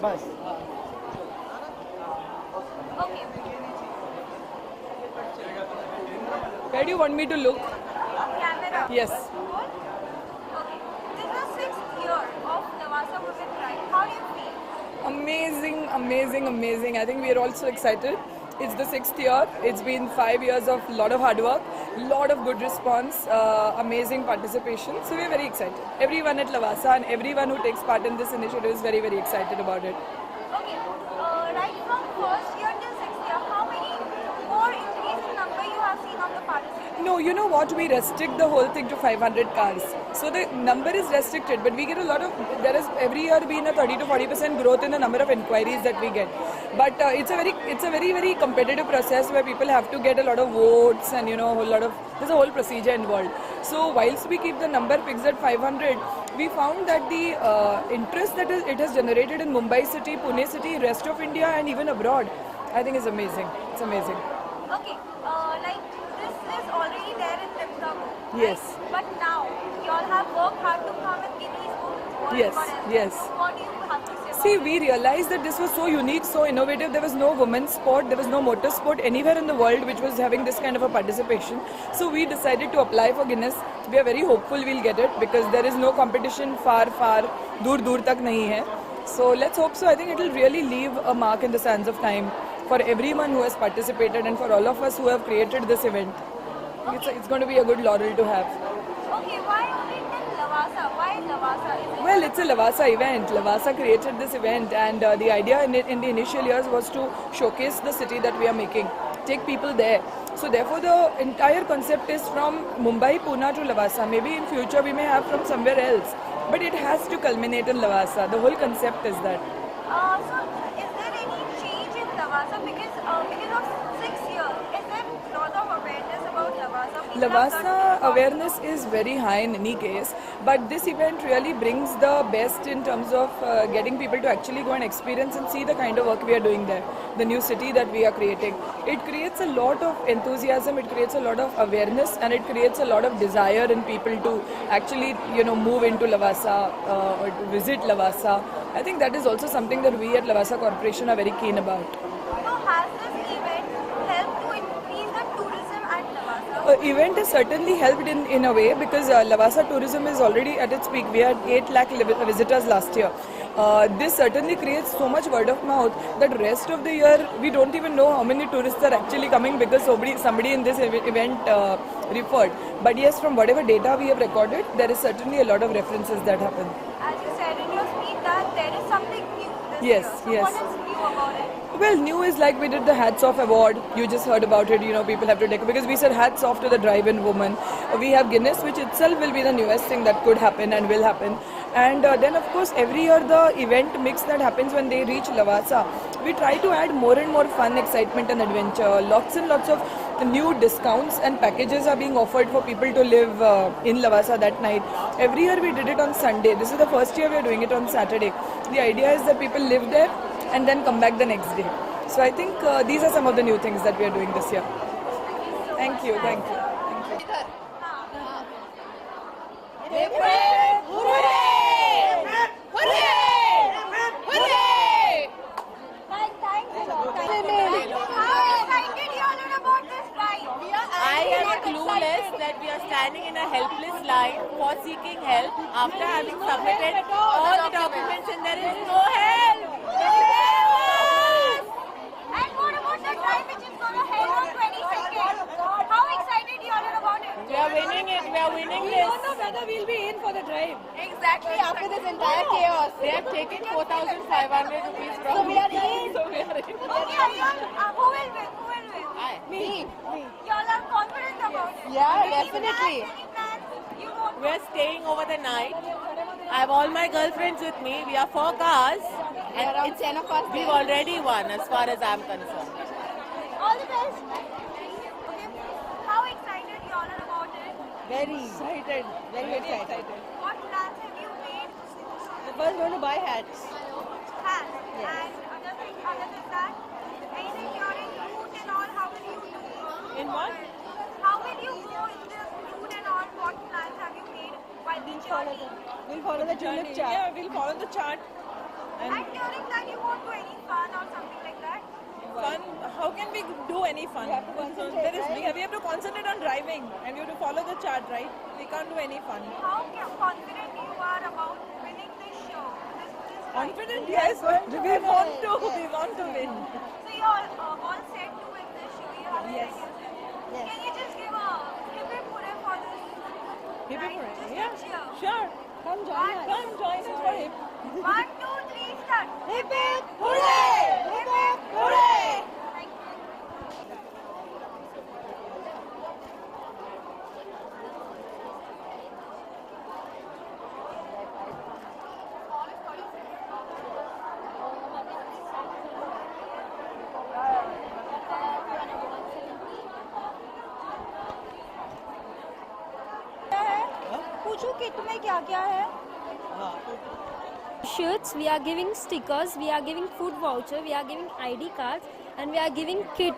बस Okay. Where do you want me to look? Camera. Yes. Good. Okay. This is the 6th year of Lavasa Women Pride. How do you feel? Amazing, amazing, amazing. I think we are all so excited. It's the 6th year. It's been 5 years of lot of hard work, lot of good response, amazing participation. So we're very excited. Everyone at Lavasa and everyone who takes part in this initiative is very, very excited about it. Okay. Right from first year till 6th year, how many more increase in number you have seen of the participants? No, you know what? We restrict the whole thing to 500 cars. So the number is restricted, but we get a lot of. There has every year been a 30 to 40% growth in the number of inquiries that we get. But it's a very very competitive process where people have to get a lot of votes and a whole lot of. There's a whole procedure involved. So whilst we keep the number fixed at 500, we found that the interest that it has generated in Mumbai city, Pune city, rest of India, and even abroad, I think is amazing. It's amazing. Okay. Like this is already there in Timtamu. Yes. But now you all have worked hard to come and give these World Yes, Record as well. yes. What do you have to say about See, it? we realized that this was so unique, so innovative. There was no women's sport, there was no motor sport anywhere in the world which was having this kind of a participation. So we decided to apply for Guinness. We are very hopeful we'll get it because there is no competition far, dur tak nahi hai. So let's hope so. I think it will really leave a mark in the sands of time for everyone who has participated and for all of us who have created this event. It's going to be a good laurel to have. Okay, why only in Lavasa? Why Lavasa? Is it Well, it's a Lavasa event. Lavasa created this event, and the idea in the initial years was to showcase the city that we are making, take people there. So therefore, the entire concept is from Mumbai, Pune to Lavasa. Maybe in future we may have from somewhere else, but it has to culminate in Lavasa. The whole concept is that. so is there any change in Lavasa because of 6 years? Is there lot of awareness about Lavasa? People have Lavasa gotten awareness is very high in any case, but this event really brings the best in terms of getting people to actually go and experience and see the kind of work we are doing there, the new city that we are creating. It creates a lot of enthusiasm, it creates a lot of awareness, and it creates a lot of desire in people to actually, move into Lavasa or to visit Lavasa. I think that is also something that we at Lavasa Corporation are very keen about. So has this event helped to increase the tourism at Lavasa? Event has certainly helped in a way because Lavasa tourism is already at its peak. We had 8 lakh visitors last year. This certainly creates so much word of mouth that rest of the year we don't even know how many tourists are actually coming because somebody in this event referred. But yes, from whatever data we have recorded, there is certainly a lot of references that happen. As you said in your speech that there is something new this Yes, year. So yes. what is new about it? Well, new is like we did the Hats Off Award. You just heard about it. People have to take because we said hats off to the drive-in woman. We have Guinness, which itself will be the newest thing that could happen and will happen. And then, of course, every year the event mix that happens when they reach Lavasa, we try to add more and more fun, excitement, and adventure. Lots and lots of new discounts and packages are being offered for people to live in Lavasa that night. Every year we did it on Sunday. This is the first year we are doing it on Saturday. The idea is that people live there and then come back the next day. So I think these are some of the new things that we are doing this year. Thank you, thank you. I am clueless that we are standing in a helpless line for seeking help after having submitted all the documents and there is no help. Save us! And what about the drive which is going to head on 22nd? How excited you all are about it? We are winning it. We are winning this. whether we'll be in for the drive. Exactly after this entire chaos. They have taken 4,500 rupees from So we are in. So we are in. Okay, who will win? Who will win? Me. You all are confident about it? Yeah, Any definitely. plans? Any plans? You won't. We are staying over the night. I have all my girlfriends with me. We are 4 cars. And around 10 of us. We've already won as far as I'm concerned. All the best. Okay. How excited you all are about it? very excited, very excited. What plans have you made? The first going to buy hats. Has. And other than that, anything you're in route and all, how will you do? In what? How will you go in the route and all? What plans have you made while the journey? We'll follow the tulip chart. Yeah, we'll follow the chart And during that, you won't do any fun or something like that. Fun? How can we do any fun? We have to concentrate, There is, right? we have to concentrate on driving and we have to follow the chart, right? We can't do any fun. How confident you are about winning this show? This Confident, yes, but we want to. We want to win. So you all set to win this show. You have Yes. Yes. Can you just give a hip hip hooray for this? Hip hip hooray. Just Yeah, a cheer. sure. Come join us. Come join us for hip. 1, 2, 3, start. Hip hip hooray! Hip hip hooray! Thank you. पूछो कि तुम्हें क्या क्या है shirts, we are giving stickers, we are giving food voucher, we are giving ID cards, and we are giving kit.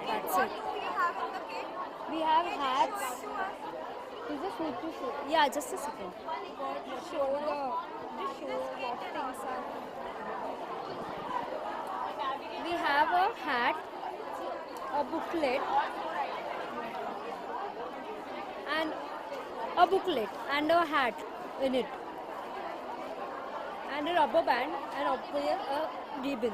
That's What it. do you have in the kit? We have Can you hats. show it to us? Is this need to show? Yeah, just a second. Show This kit things are. We have a hat, a booklet, and a booklet and a hat in it, and a rubber band, and a ribbon.